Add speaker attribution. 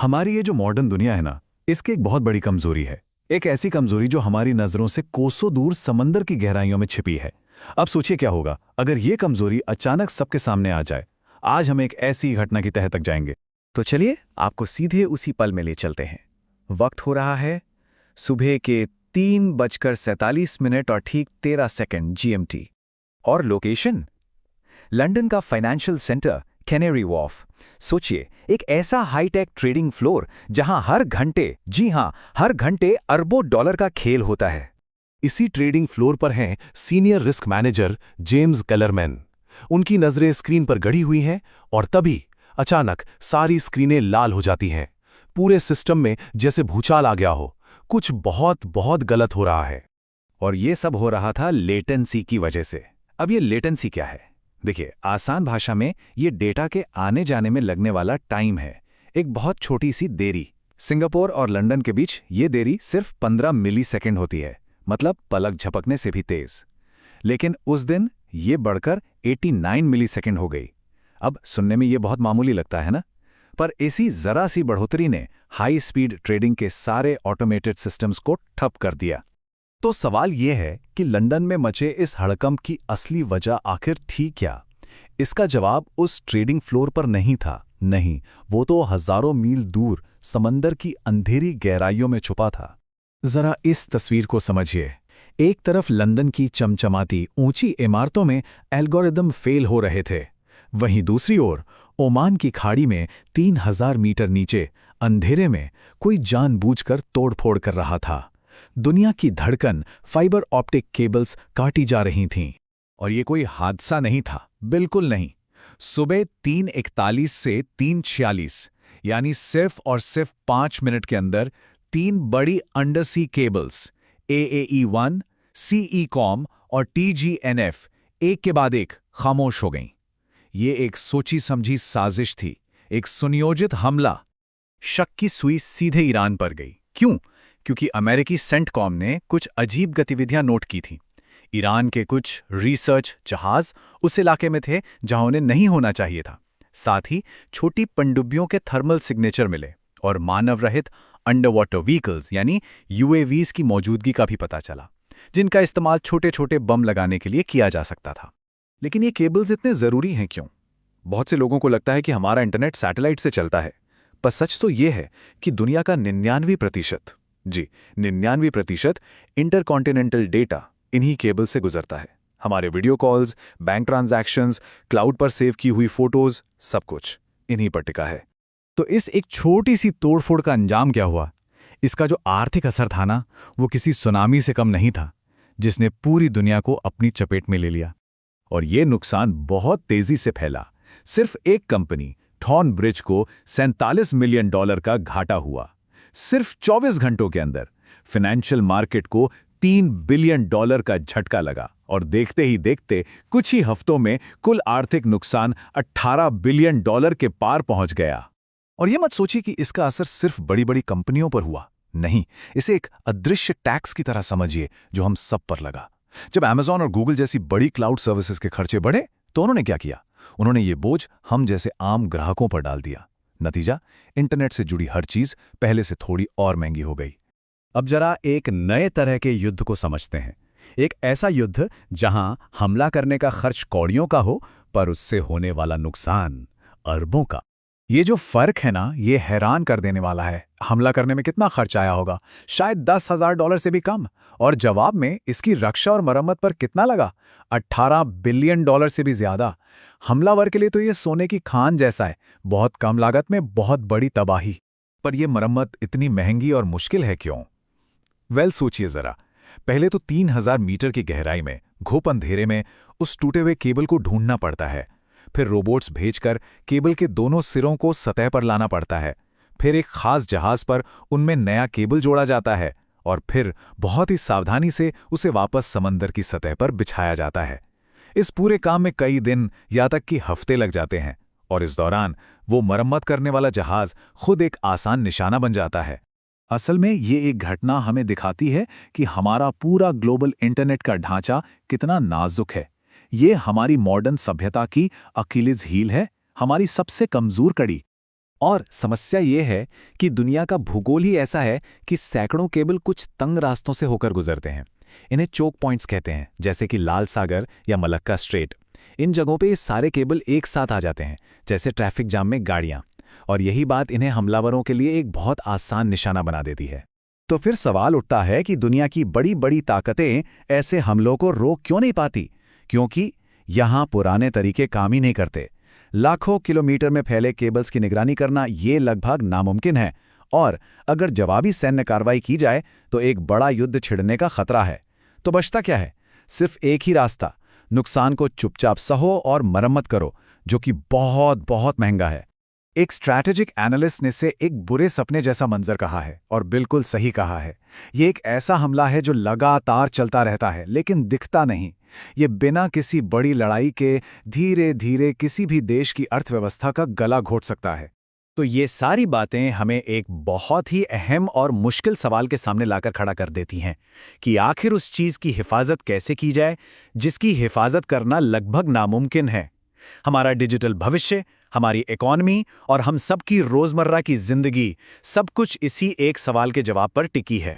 Speaker 1: हमारी ये जो मॉडर्न दुनिया है ना, इसकी एक बहुत बड़ी कमजोरी है। एक ऐसी कमजोरी जो हमारी नजरों से कोसों दूर समंदर की गहराइयों में छिपी है। अब सोचिए क्या होगा अगर ये कमजोरी अचानक सबके सामने आ जाए। आज हम एक ऐसी घटना की तह तक जाएंगे।
Speaker 2: तो चलिए आपको सीधे उसी पल में ले चलते हैं। वक्त हो रहा है सुबह के 3:47 और ठीक 13 सेकंड GMT। और लोकेशन लंदन का फाइनेंशियल सेंटर कैनरी वॉर्फ। सोचिए, एक ऐसा हाईटेक ट्रेडिंग फ्लोर जहां हर घंटे, जी हां, हर घंटे अरबों डॉलर का खेल होता है।
Speaker 3: इसी ट्रेडिंग फ्लोर पर हैं सीनियर रिस्क मैनेजर जेम्स कलरमैन। उनकी नजरें स्क्रीन पर गड़ी हुई हैं और तभी अचानक सारी स्क्रीनें लाल हो जाती हैं। पूरे सिस्टम में जैसे भूचाल आ गया हो। कुछ बहुत बहुत गलत हो रहा है।
Speaker 2: और ये सब हो रहा था लेटेंसी की वजह से। अब ये लेटेंसी क्या है? देखिए, आसान भाषा में ये डेटा के आने जाने में लगने वाला टाइम है। एक बहुत छोटी सी देरी। सिंगापुर और लंदन के बीच ये देरी सिर्फ 15 मिलीसेकंड होती है, मतलब पलक झपकने से भी तेज। लेकिन उस दिन ये बढ़कर 89 मिलीसेकंड हो गई। अब सुनने में ये बहुत मामूली लगता है ना, पर इसी जरा सी बढ़ोतरी ने हाई स्पीड ट्रेडिंग के सारे ऑटोमेटेड सिस्टम्स को ठप कर दिया।
Speaker 1: तो सवाल यह है कि लंदन में मचे इस हड़कंप की असली वजह आखिर थी क्या? इसका जवाब उस ट्रेडिंग फ्लोर पर नहीं था। नहीं, वो तो हजारों मील दूर समंदर की अंधेरी गहराइयों में छुपा था। जरा इस तस्वीर को समझिए। एक तरफ लंदन की चमचमाती ऊंची इमारतों में एल्गोरिदम फेल हो रहे थे, वहीं दूसरी ओर ओमान की खाड़ी में 3000 मीटर नीचे अंधेरे में कोई जानबूझकर तोड़फोड़ कर रहा था। दुनिया की धड़कन फाइबर ऑप्टिक केबल्स काटी जा रही थीं। और ये कोई हादसा नहीं था, बिल्कुल नहीं। सुबह 3:41 से 3:46, यानी सिर्फ और सिर्फ 5 मिनट के अंदर 3 बड़ी अंडरसी केबल्स AAE1, CECOM और TGNF एक के बाद एक खामोश हो गईं। ये एक सोची समझी साजिश थी, एक सुनियोजित हमला। शक की सुई सीधे ईरान पर गई। क्यों? क्योंकि अमेरिकी सेंटकॉम ने कुछ अजीब गतिविधियां नोट की थीं। ईरान के कुछ रिसर्च जहाज उस इलाके में थे जहां उन्हें नहीं होना चाहिए था। साथ ही छोटी पनडुब्बियों के थर्मल सिग्नेचर मिले और मानव रहित अंडर वाटर व्हीकल्स यानी UAVs की मौजूदगी का भी पता चला, जिनका इस्तेमाल छोटे छोटे बम लगाने के लिए किया जा सकता था। लेकिन ये केबल्स इतने जरूरी हैं क्यों? बहुत से लोगों को लगता है कि हमारा इंटरनेट सैटेलाइट से चलता है, पर सच तो ये है कि दुनिया का 99% 99% इंटरकॉन्टिनेंटल डेटा इन्हीं केबल से गुजरता है। हमारे video calls, bank transactions, cloud पर सेव की हुई फोटोज, सब कुछ इन्हीं पर टिका है। तो इस एक छोटी सी तोड़फोड़ का अंजाम क्या हुआ? इसका जो आर्थिक असर था ना, वो किसी सुनामी से कम नहीं था, जिसने पूरी दुनिया को अपनी चपेट में ले लिया। और ये नुकसान बहुत तेजी से फैला। सिर्फ एक कंपनी थॉर्न ब्रिज को $47 मिलियन का घाटा हुआ। सिर्फ 24 घंटों के अंदर फाइनेंशियल मार्केट को $3 बिलियन का झटका लगा और देखते ही देखते कुछ ही हफ्तों में कुल आर्थिक नुकसान $18 बिलियन के पार पहुंच गया। और यह मत सोचिए कि इसका असर सिर्फ बड़ी बड़ी कंपनियों पर हुआ। नहीं, इसे एक अदृश्य टैक्स की तरह समझिए जो हम सब पर लगा। जब Amazon और Google जैसी बड़ी क्लाउड सर्विसेज के खर्चे बढ़े तो उन्होंने क्या किया? उन्होंने ये बोझ हम जैसे आम ग्राहकों पर डाल दिया। नतीजा, इंटरनेट से जुड़ी हर चीज पहले से थोड़ी और महंगी हो गई। अब जरा एक नए तरह के युद्ध को समझते हैं। एक ऐसा युद्ध जहां हमला करने का खर्च कौड़ियों का हो, पर उससे होने वाला नुकसान अरबों का। ये जो फर्क है ना, ये हैरान कर देने वाला है। हमला करने में कितना खर्च आया होगा? शायद $10,000 से भी कम। और जवाब में इसकी रक्षा और मरम्मत पर कितना लगा? $18 बिलियन से भी ज्यादा। हमलावर के लिए तो ये सोने की खान जैसा है, बहुत कम लागत में बहुत बड़ी तबाही। पर यह मरम्मत इतनी महंगी और मुश्किल है क्यों? सोचिए जरा। पहले तो 3000 मीटर की गहराई में घुप अंधेरे में उस टूटे हुए केबल को ढूंढना पड़ता है। फिर रोबोट्स भेजकर केबल के दोनों सिरों को सतह पर लाना पड़ता है। फिर एक खास जहाज पर उनमें नया केबल जोड़ा जाता है और फिर बहुत ही सावधानी से उसे वापस समंदर की सतह पर बिछाया जाता है। इस पूरे काम में कई दिन या तक कि हफ्ते लग जाते हैं और इस दौरान वो मरम्मत करने वाला जहाज खुद एक आसान निशाना बन जाता है। असल में ये एक घटना हमें दिखाती है कि हमारा पूरा ग्लोबल इंटरनेट का ढांचा कितना नाजुक है। ये हमारी मॉडर्न सभ्यता की अकीलिस हील है, हमारी सबसे कमजोर कड़ी। और समस्या ये है कि दुनिया का भूगोल ही ऐसा है कि सैकड़ों केबल कुछ तंग रास्तों से होकर गुजरते हैं। इन्हें चोक पॉइंट्स कहते हैं, जैसे कि लाल सागर या मलक्का स्ट्रेट। इन जगहों पे ये सारे केबल एक साथ आ जाते हैं, जैसे ट्रैफिक जाम में गाड़ियां। और यही बात इन्हें हमलावरों के लिए एक बहुत आसान निशाना बना देती है।
Speaker 2: तो फिर सवाल उठता है कि दुनिया की बड़ी बड़ी ताकतें ऐसे हमलों को रोक क्यों नहीं पाती? क्योंकि यहां पुराने तरीके काम ही नहीं करते। लाखों किलोमीटर में फैले केबल्स की निगरानी करना ये लगभग नामुमकिन है, और अगर जवाबी सैन्य कार्रवाई की जाए तो एक बड़ा युद्ध छिड़ने का खतरा है। तो बचता क्या है? सिर्फ एक ही रास्ता, नुकसान को चुपचाप सहो और मरम्मत करो, जो कि बहुत बहुत महंगा है। एक स्ट्रैटेजिक एनालिस्ट ने इसे एक बुरे सपने जैसा मंजर कहा है, और बिल्कुल सही कहा है। ये एक ऐसा हमला है जो लगातार चलता रहता है लेकिन दिखता नहीं। ये बिना किसी बड़ी लड़ाई के धीरे धीरे किसी भी देश की अर्थव्यवस्था का गला घोट सकता है। तो ये सारी बातें हमें एक बहुत ही अहम और मुश्किल सवाल के सामने लाकर खड़ा कर देती हैं कि आखिर उस चीज़ की हिफाजत कैसे की जाए जिसकी हिफाजत करना लगभग नामुमकिन है। हमारा डिजिटल भविष्य, हमारी इकॉनमी और हम सबकी रोजमर्रा की जिंदगी, सब कुछ इसी एक सवाल के जवाब पर टिकी है।